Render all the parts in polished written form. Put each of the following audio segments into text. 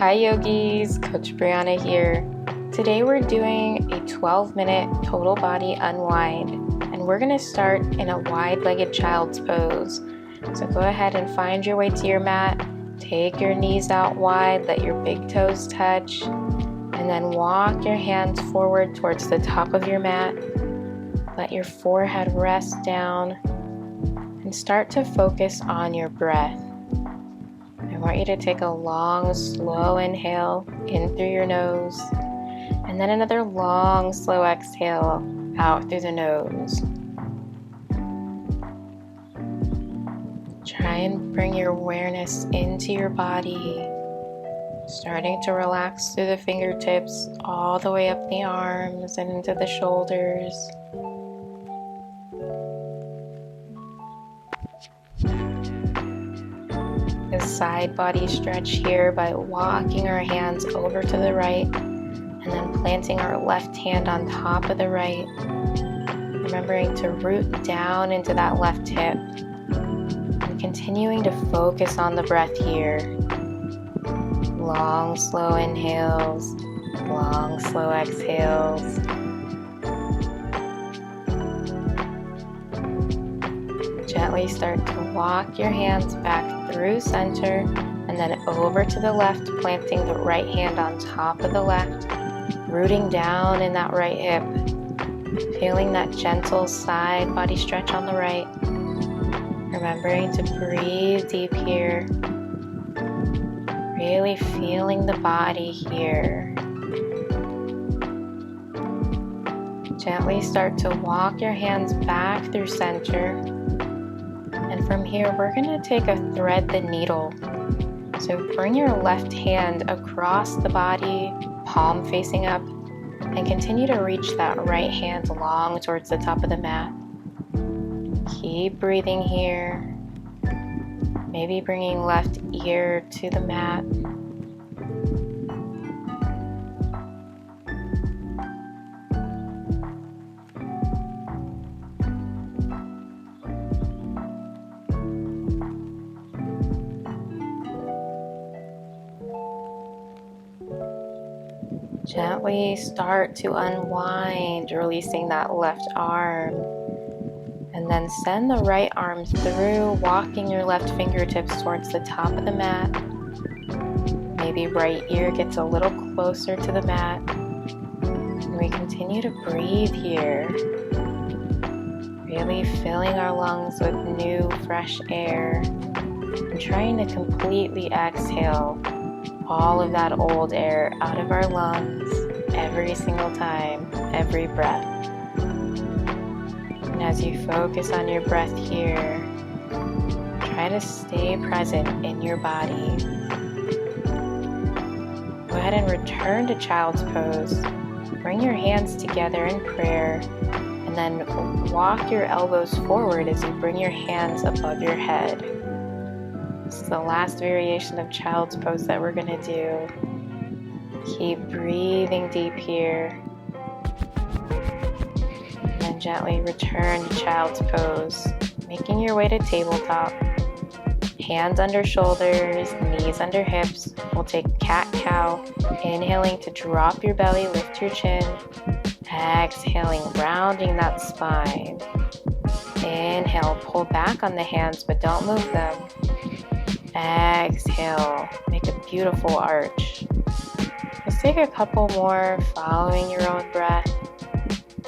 Hi yogis, Coach Brianna here. Today we're doing a 12-minute total body unwind, and we're going to start in a wide-legged child's pose. So go ahead and find your way to your mat. Take your knees out wide, let your big toes touch, and then walk your hands forward towards the top of your mat. Let your forehead rest down and start to focus on your breath. I want you to take a long, slow inhale in through your nose, and then another long, slow exhale out through the nose. Try and bring your awareness into your body, starting to relax through the fingertips all the way up the arms and into the shoulders. A side body stretch here by walking our hands over to the right and then planting our left hand on top of the right, remembering to root down into that left hip and continuing to focus on the breath here. Long, slow inhales, long, slow exhales. Gently start to walk your hands back through center and then over to the left, planting the right hand on top of the left, rooting down in that right hip, feeling that gentle side body stretch on the right. Remembering to breathe deep here, really feeling the body here. Gently start to walk your hands back through center. And from here, we're going to take a thread the needle. So bring your left hand across the body, palm facing up, and continue to reach that right hand long towards the top of the mat. Keep breathing here. Maybe bringing left ear to the mat. Gently start to unwind, releasing that left arm. And then send the right arm through, walking your left fingertips towards the top of the mat. Maybe right ear gets a little closer to the mat. And we continue to breathe here. Really filling our lungs with new, fresh air. And trying to completely exhale all of that old air out of our lungs every single time, every breath. And as you focus on your breath here, try to stay present in your body. Go ahead and return to child's pose. Bring your hands together in prayer, and then walk your elbows forward as you bring your hands above your head. This is the last variation of child's pose that we're going to do. Keep breathing deep here. And then gently return to child's pose, making your way to tabletop. Hands under shoulders, knees under hips. We'll take cat-cow, inhaling to drop your belly, lift your chin. Exhaling, rounding that spine. Inhale, pull back on the hands, but don't move them. Exhale, make a beautiful arch. Just take a couple more, following your own breath,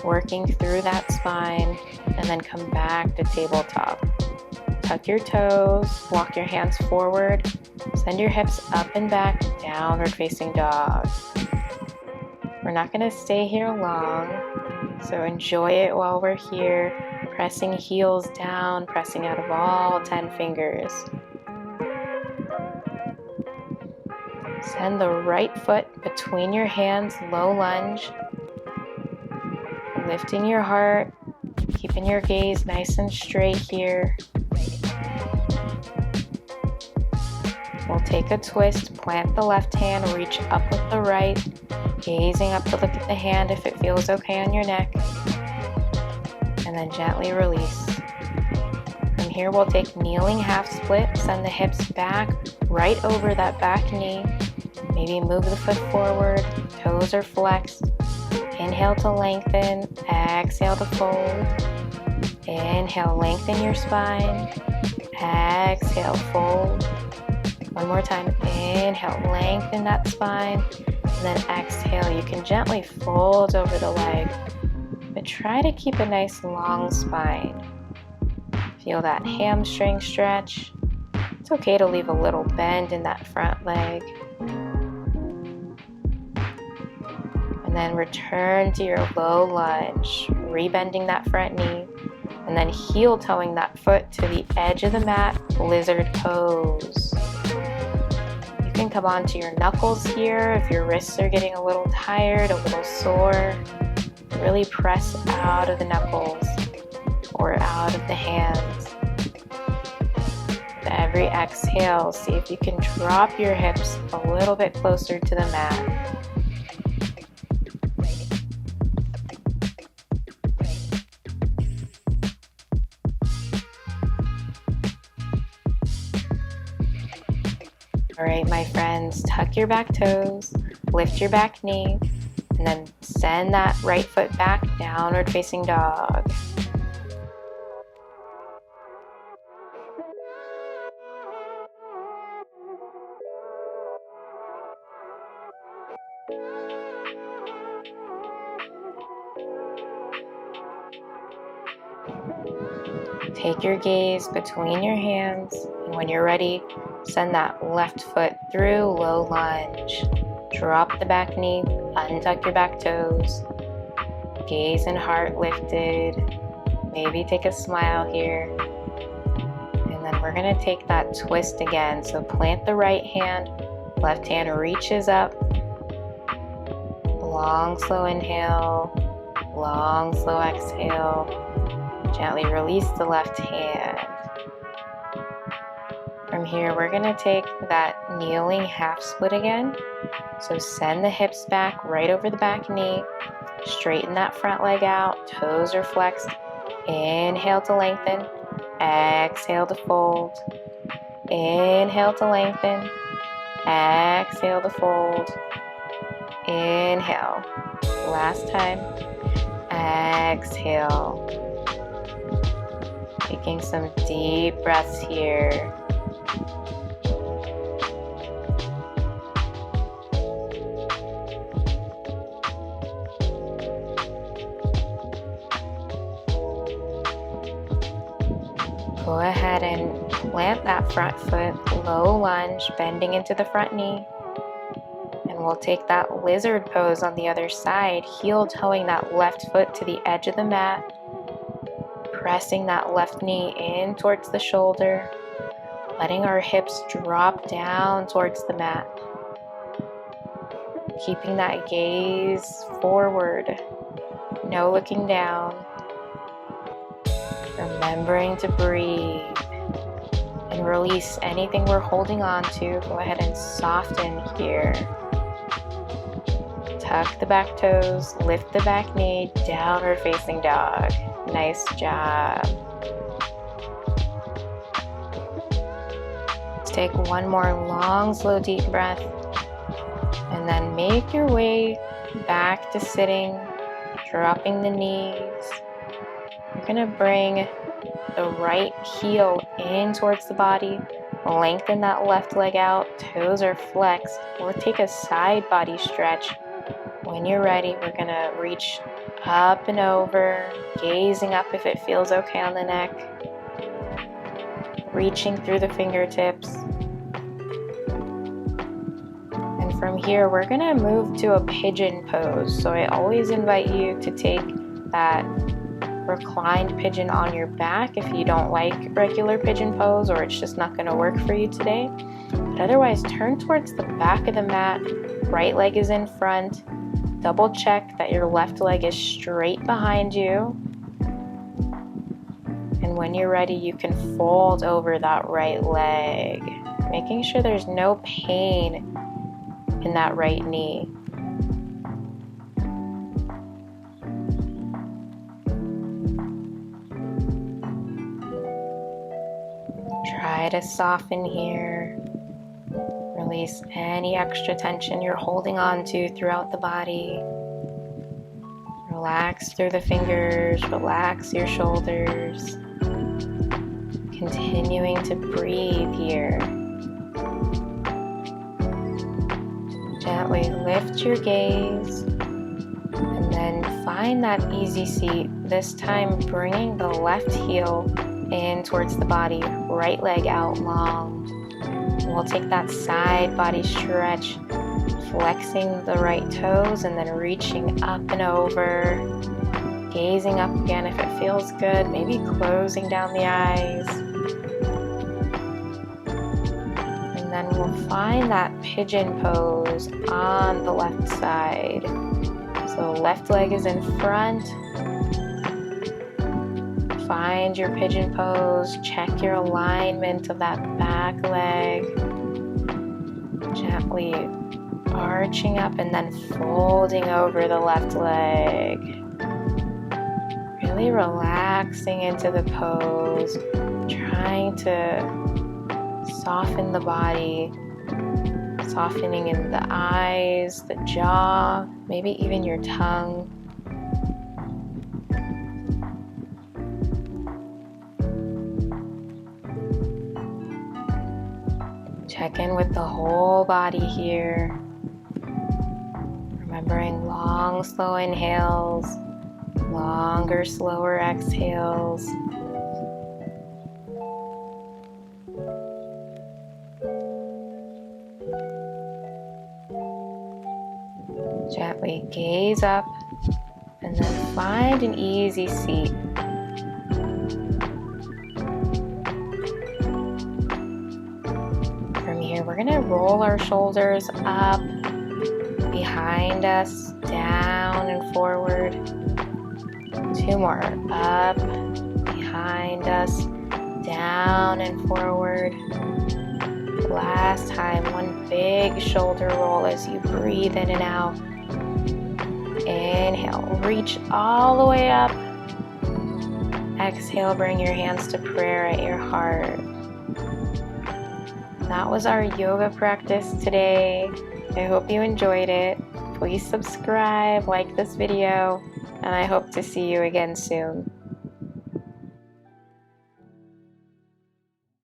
working through that spine, and then come back to tabletop. Tuck your toes, walk your hands forward, send your hips up and back, downward facing dog. We're not going to stay here long, so enjoy it while we're here, pressing heels down, pressing out of all 10 fingers. Send the right foot between your hands, low lunge. Lifting your heart, keeping your gaze nice and straight here. We'll take a twist, plant the left hand, reach up with the right, gazing up to look at the hand if it feels okay on your neck. And then gently release. From here, we'll take kneeling half split, send the hips back, right over that back knee. Maybe move the foot forward, toes are flexed. Inhale to lengthen, exhale to fold. Inhale, lengthen your spine. Exhale, fold. One more time. Inhale, lengthen that spine. And then exhale, you can gently fold over the leg. But try to keep a nice long spine. Feel that hamstring stretch. It's okay to leave a little bend in that front leg. And then return to your low lunge, rebending that front knee. And then heel toeing that foot to the edge of the mat, lizard pose. You can come onto your knuckles here if your wrists are getting a little tired, a little sore. Really press out of the knuckles or out of the hands. With every exhale, see if you can drop your hips a little bit closer to the mat. All right, my friends, tuck your back toes, lift your back knee, and then send that right foot back, downward facing dog. Take your gaze between your hands, and when you're ready, send that left foot through low lunge. Drop the back knee, untuck your back toes. Gaze and heart lifted. Maybe take a smile here. And then we're going to take that twist again. So plant the right hand, left hand reaches up. Long, slow inhale, long, slow exhale. Gently release the left hand. From here, we're going to take that kneeling half split again. So send the hips back right over the back knee. Straighten that front leg out. Toes are flexed. Inhale to lengthen. Exhale to fold. Inhale to lengthen. Exhale to fold. Inhale. Last time. Exhale. Taking some deep breaths here. Go ahead and plant that front foot, low lunge, bending into the front knee. And we'll take that lizard pose on the other side, heel toeing that left foot to the edge of the mat. Pressing that left knee in towards the shoulder, letting our hips drop down towards the mat. Keeping that gaze forward, no looking down. Remembering to breathe and release anything we're holding on to. Go ahead and soften here. Tuck the back toes, lift the back knee, downward facing dog. Nice job. Let's take one more long, slow, deep breath. And then make your way back to sitting, dropping the knees. You're going to bring the right heel in towards the body. Lengthen that left leg out. Toes are flexed. Or take a side body stretch. When you're ready, we're going to reach up and over, gazing up if it feels okay on the neck, reaching through the fingertips. And from here, we're going to move to a pigeon pose. So I always invite you to take that reclined pigeon on your back if you don't like regular pigeon pose or it's just not going to work for you today. But otherwise, turn towards the back of the mat, right leg is in front. Double check that your left leg is straight behind you. And when you're ready, you can fold over that right leg, making sure there's no pain in that right knee. Try to soften here. Release any extra tension you're holding on to throughout the body. Relax through the fingers, relax your shoulders. Continuing to breathe here. Gently lift your gaze and then find that easy seat, this time bringing the left heel in towards the body, right leg out long. We'll take that side body stretch, flexing the right toes and then reaching up and over, gazing up again if it feels good, maybe closing down the eyes. And then we'll find that pigeon pose on the left side. So left leg is in front. Find your pigeon pose, check your alignment of that back leg. Gently arching up and then folding over the left leg. Really relaxing into the pose, trying to soften the body, softening in the eyes, the jaw, maybe even your tongue. Check in with the whole body here. Remembering long, slow inhales, longer, slower exhales. Gently gaze up and then find an easy seat. From here, we're going to roll our shoulders up, behind us, down and forward. 2 more, up, behind us, down and forward. Last time, 1 big shoulder roll as you breathe in and out. Inhale, reach all the way up. Exhale, bring your hands to prayer at your heart. That was our yoga practice today. I hope you enjoyed it. Please subscribe, like this video, and I hope to see you again soon.